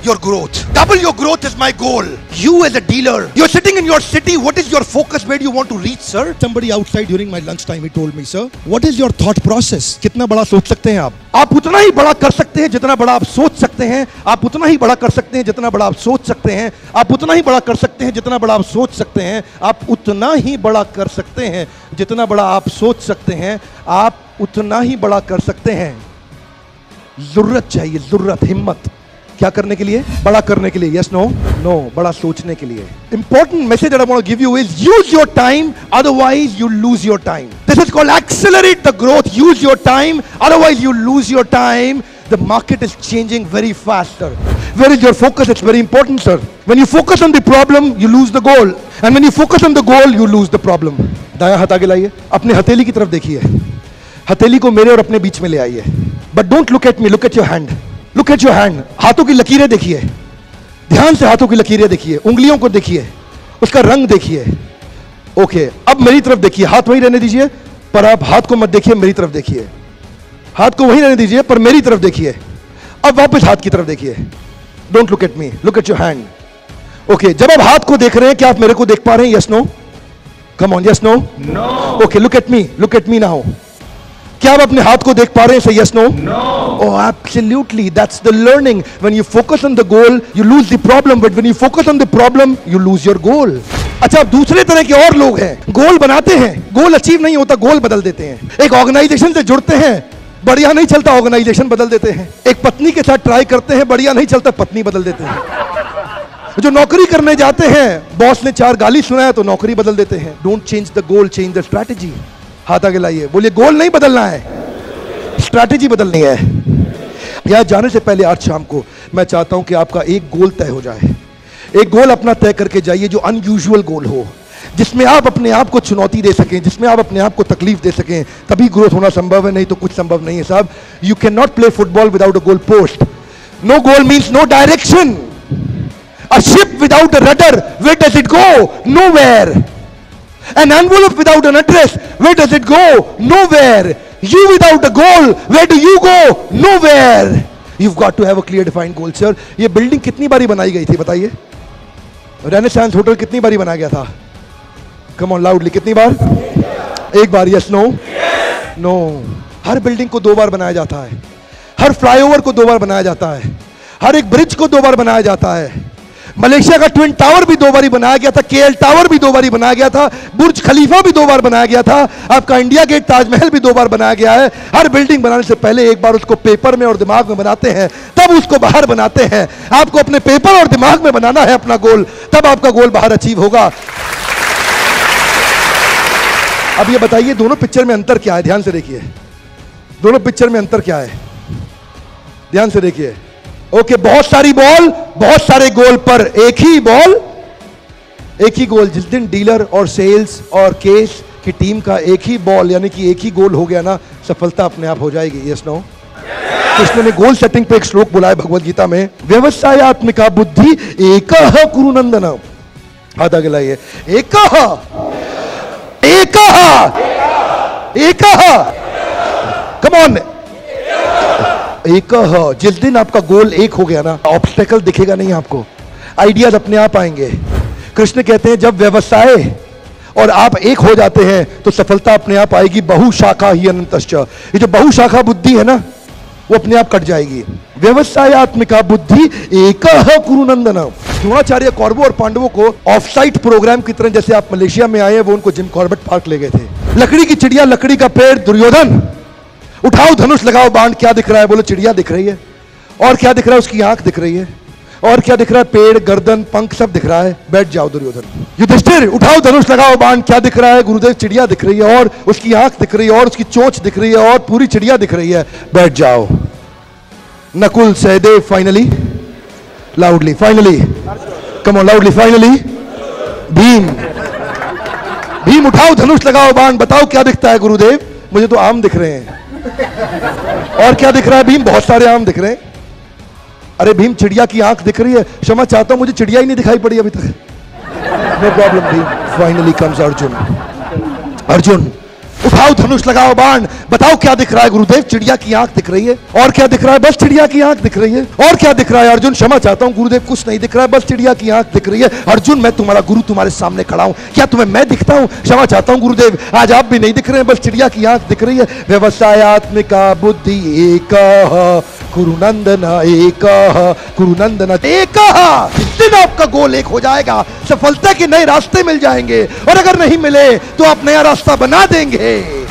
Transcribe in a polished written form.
your growth. Double your growth is my goal. You as a dealer, you're sitting in your city. What is your focus? Where do you want to reach, sir? Somebody outside during my lunchtime, he told me, sir, what is your thought process? कितना बड़ा सोच सकते हैं आप? आप उतना ही बड़ा कर सकते हैं जितना बड़ा आप सोच सकते हैं. आप उतना ही बड़ा कर सकते हैं जितना बड़ा आप सोच सकते हैं. आप उतना ही बड़ा कर सकते हैं जितना बड़ा आप सोच सकते हैं. आप उतना ही बड़ा कर सकते हैं जितना बड़ा आप सोच सकते हैं. आप उतना ही बड़ा कर सकते हैं. जरूरत चाहिए, जरूरत, हिम्मत. क्या करने के लिए? बड़ा करने के लिए. Yes, no? नो, बड़ा सोचने के लिए. Important message that I want to give you is use your time, otherwise you lose your time. This is called accelerate the growth. Use your time, otherwise you lose your time. The market is changing very faster. Where is your focus? It's very important, sir. When you focus on the problem, you lose the goal. And when you focus on the goal, you lose the problem. दायां हाथ आगे लाइए. अपने हथेली की तरफ देखिए. हथेली को मेरे और अपने बीच में ले आइए. But don't look at me, look at your hand. Look at your hand. हाथों की लकीरें देखिए. ध्यान से हाथों की लकीरें देखिए. उंगलियों को देखिए. उसका रंग देखिए. ओके, अब मेरी तरफ देखिए. हाथ वहीं रहने दीजिए, पर आप हाथ को मत देखिए, मेरी तरफ देखिए. हाथ को वहीं रहने दीजिए, पर मेरी तरफ देखिए. अब वापस हाथ की तरफ देखिए. Don't look at me, look at your hand. Okay, जब आप हाथ को देख रहे हैं, क्या आप मेरे को देख पा रहे हैं? Yes, no? Come on, yes, no? No. Okay, look at me now. क्या आप अपने हाथ को देख पा रहे हैं? Say yes, no? No. Oh, absolutely. That's the learning. When you focus on the goal, you lose the problem. But when you focus on the problem, you lose your goal. अच्छा, अब दूसरे तरह के और लोग हैं. गोल बनाते हैं, गोल अचीव नहीं होता, गोल बदल देते हैं. एक ऑर्गेनाइजेशन से जुड़ते हैं, बढ़िया नहीं चलता, ऑर्गेनाइजेशन बदल देते हैं. एक पत्नी के साथ ट्राई करते हैं, बढ़िया नहीं चलता, पत्नी बदल देते हैं. जो नौकरी करने जाते हैं, बॉस ने 4 गाली सुनाया तो नौकरी बदल देते हैं. Don't change the goal, change the strategy. हाथ आगे लाइए. बोलिए, गोल नहीं बदलना है, स्ट्रैटेजी बदलनी है. यहां जाने से पहले आज शाम को मैं चाहता हूं कि आपका एक गोल तय हो जाए. एक गोल अपना तय करके जाइए जो अनयूजुअल गोल हो, जिसमें आप अपने आप को चुनौती दे सकें, जिसमें आप अपने आप को तकलीफ दे सकें. तभी ग्रोथ होना संभव है, नहीं तो कुछ संभव नहीं है साहब. You can not play football without a goal post. No goal means no direction. A ship without a rudder, where does it go? Nowhere. An envelope without an address, where does it go? Nowhere. You without a goal, where do you go? Nowhere. You've got to have a clear defined goal, sir. ये building कितनी बारी बनाई गई थी बताइए? Renaissance hotel कितनी बारी बनाया गया था? Come on loudly, कितनी बार? एक बार. Yes, no? No. हर बिल्डिंग को 2 बार बनाया जाता है. हर फ्लाईओवर को 2 बार बनाया जाता है. हर एक ब्रिज को 2 बार बनाया जाता है. मलेशिया का ट्विन टावर भी 2 बारी बनाया गया था. केएल टावर भी 2 बारी बनाया गया था. बुर्ज खलीफा भी 2 बार बनाया गया था. आपका इंडिया गेट, ताजमहल भी 2 बार बनाया गया है. हर बिल्डिंग बनाने से पहले एक बार उसको पेपर में और दिमाग में बनाते हैं, तब उसको बाहर बनाते हैं. आपको अपने पेपर और दिमाग में बनाना है अपना गोल, तब आपका गोल बाहर अचीव होगा. अब ये बताइए, दोनों पिक्चर में अंतर क्या है? ध्यान से देखिए. दोनों पिक्चर में अंतर क्या है? ध्यान से देखिए. ओके, बहुत सारी बॉल, बहुत सारे गोल, पर एक ही बॉल, एक ही गोल. जिस दिन डीलर और सेल्स और केस की टीम का एक ही बॉल यानी कि एक ही गोल हो गया ना, सफलता अपने आप हो जाएगी. Yes, no? कृष्ण ने गोल सेटिंग पे एक श्लोक बोला है भगवद गीता में, व्यवसायात्मिका बुद्धि एकः कुरुनंदन. हाथ आगे लाइए. एकः, एकः, एकः. Come on. एक. जिस दिन आपका गोल एक हो गया ना, ऑब्स्टेकल दिखेगा नहीं आपको, आइडियाज अपने आप आएंगे. कृष्ण कहते हैं जब व्यवसाय और आप एक हो जाते हैं तो सफलता अपने आप आएगी. बहुशाखा ही अनंतश्च. ये जो बहुशाखा बुद्धि है ना, वो अपने आप कट जाएगी. व्यवसायात्मिका बुद्धि एकः कुरुनंदन. द्रोणाचार्य कौरवों और पांडवों को ऑफ साइट प्रोग्राम की तरह, जैसे आप मलेशिया में आए, वो उनको जिम कॉर्बेट पार्क ले गए थे. लकड़ी की चिड़िया, लकड़ी का पेड़. दुर्योधन, उठाओ धनुष, लगाओ बाण. क्या दिख रहा है? बोलो, चिड़िया दिख रही है. और क्या दिख रहा है? उसकी आंख दिख रही है. और क्या दिख रहा है? पेड़, गर्दन, पंख, सब दिख रहा है. बैठ जाओ दुर्योधन. युधिष्ठिर, उठाओ धनुष, लगाओ बाण. क्या दिख रहा है? गुरुदेव, चिड़िया दिख रही है, और उसकी आंख दिख रही है, और उसकी चोंच दिख रही है, और पूरी चिड़िया दिख रही है. बैठ जाओ. Nakul, Sahdev, finally, loudly, finally, come on loudly, finally, Bhim. Bhim, उठाओ धनुष, लगाओ बाण. बताओ क्या दिखता है? गुरुदेव, मुझे तो आम दिख रहे हैं. और क्या दिख रहा है? भीम, बहुत सारे आम दिख रहे हैं. अरे भीम, चिड़िया की आंख दिख रही है. क्षमा चाहता हूं, मुझे चिड़िया ही नहीं दिखाई पड़ी अभी तक. No problem Bhim. Finally comes Arjun. Arjun, उठाओ धनुष, लगाओ बाण, बताओ क्या दिख रहा है गुरुदेव? चिड़िया की आंख दिख रही है। और क्या दिख रहा है? बस चिड़िया की आंख दिख रही है। और क्या दिख रहा है? अर्जुन क्षमा चाहता हूं गुरुदेव, कुछ नहीं दिख रहा है, बस चिड़िया की आंख दिख रही है। अर्जुन मैं तुम्हारा गुरु तुम्हारे सामने खड़ा हूं, क्या तुम्हें मैं दिखता हूं? क्षमा चाहता हूं गुरुदेव, आज आप भी नहीं दिख रहे हैं, बस चिड़िया की आंख दिख रही है। व्यवसायत्मिका बुद्धि एक कुरुनंदन एक कुरुनंदन एक। जिस दिन आपका गोल एक हो जाएगा, सफलता के नए रास्ते मिल जाएंगे, और अगर नहीं मिले तो आप नया रास्ता बना देंगे।